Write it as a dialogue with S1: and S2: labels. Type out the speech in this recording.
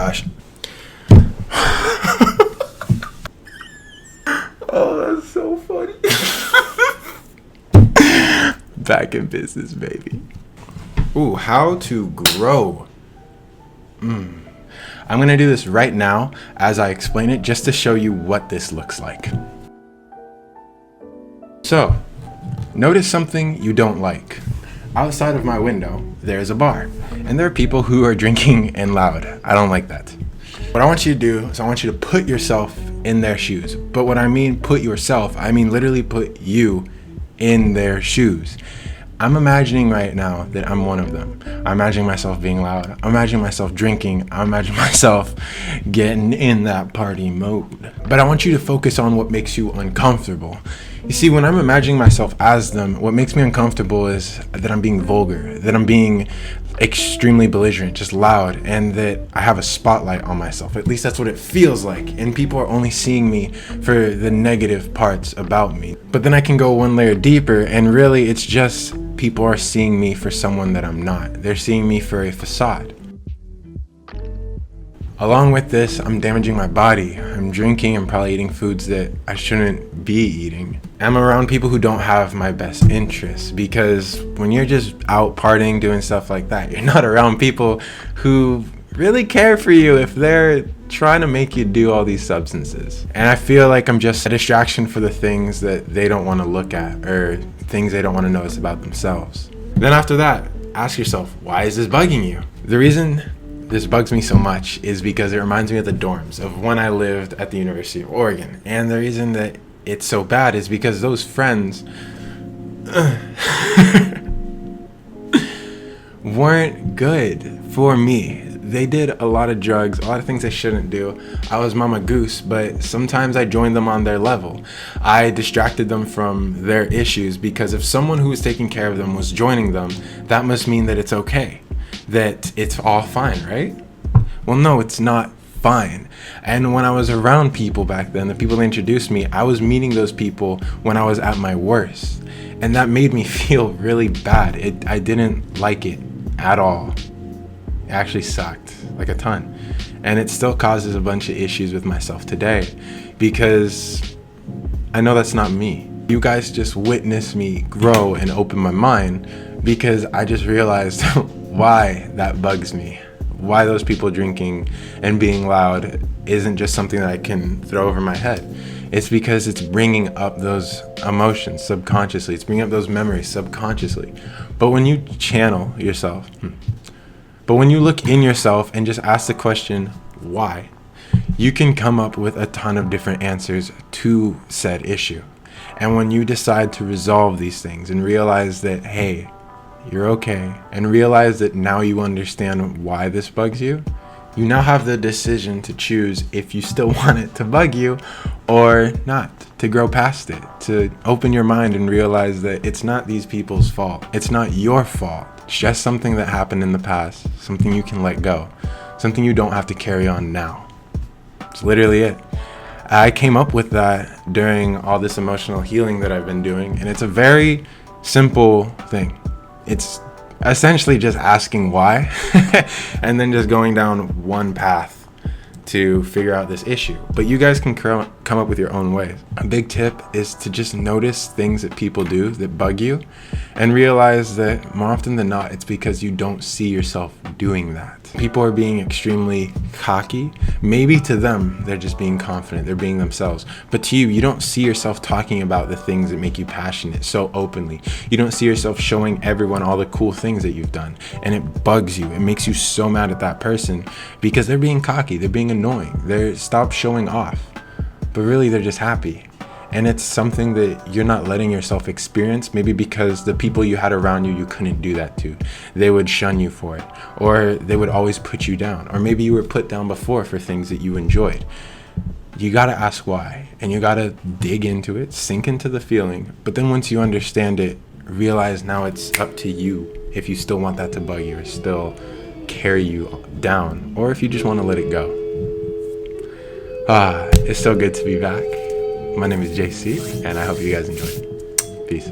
S1: gosh. Oh, that's so funny. Back in business, baby. Ooh, how to grow. I'm gonna do this right now as I explain it, just to show you what this looks like. So, notice something you don't like. Outside of my window, there's a bar, and there are people who are drinking and loud. I don't like that. What I want you to do is I want you to put yourself in their shoes. But when I mean put yourself, I mean literally put you in their shoes. I'm imagining right now that I'm one of them. I'm imagining myself being loud. I'm imagining myself drinking. I'm imagining myself getting in that party mode. But I want you to focus on what makes you uncomfortable. You see, when I'm imagining myself as them, what makes me uncomfortable is that I'm being vulgar, that I'm being extremely belligerent, just loud, and that I have a spotlight on myself. At least that's what it feels like. And people are only seeing me for the negative parts about me. But then I can go one layer deeper, and really it's just people are seeing me for someone that I'm not. They're seeing me for a facade. Along with this, I'm damaging my body. I'm drinking and probably eating foods that I shouldn't be eating. I'm around people who don't have my best interests, because when you're just out partying, doing stuff like that, you're not around people who really care for you if they're trying to make you do all these substances. And I feel like I'm just a distraction for the things that they don't want to look at, or things they don't want to notice about themselves. Then after that, ask yourself, why is this bugging you? The reason this bugs me so much is because it reminds me of the dorms of when I lived at the University of Oregon. And the reason that it's so bad is because those friends weren't good for me. They did a lot of drugs, a lot of things they shouldn't do. I was mama goose, but sometimes I joined them on their level. I distracted them from their issues, because if someone who was taking care of them was joining them, that must mean that it's okay, that it's all fine, right? Well, no, it's not fine. And when I was around people back then, the people that introduced me, I was meeting those people when I was at my worst. And that made me feel really bad. I didn't like it at all. It actually sucked, like a ton. And it still causes a bunch of issues with myself today, because I know that's not me. You guys just witnessed me grow and open my mind, because I just realized why that bugs me. Why those people drinking and being loud isn't just something that I can throw over my head. It's because it's bringing up those emotions subconsciously. It's bringing up those memories subconsciously. But when you channel yourself, but when you look in yourself and just ask the question, why, you can come up with a ton of different answers to said issue. And when you decide to resolve these things and realize that, hey, you're okay, and realize that now you understand why this bugs you, you now have the decision to choose if you still want it to bug you or not, to grow past it, to open your mind and realize that it's not these people's fault. It's not your fault. It's just something that happened in the past, something you can let go, something you don't have to carry on now. It's literally it. I came up with that during all this emotional healing that I've been doing, and it's a very simple thing. It's essentially just asking why and then just going down one path to figure out this issue. But you guys can come up with your own ways. A big tip is to just notice things that people do that bug you, and realize that more often than not, it's because you don't see yourself doing that. People are being extremely cocky. Maybe to them, they're just being confident, they're being themselves. But to you, you don't see yourself talking about the things that make you passionate so openly. You don't see yourself showing everyone all the cool things that you've done. And it bugs you. It makes you so mad at that person, because they're being cocky, they're being annoying. They're stop showing off. But really, they're just happy. And it's something that you're not letting yourself experience, maybe because the people you had around you, you couldn't do that to. They would shun you for it, or they would always put you down, or maybe you were put down before for things that you enjoyed. You gotta ask why, and you gotta dig into it, sink into the feeling. But then once you understand it, realize now it's up to you if you still want that to bug you or still carry you down, or if you just want to let it go. It's so good to be back. My name is JC, and I hope you guys enjoyed. Peace.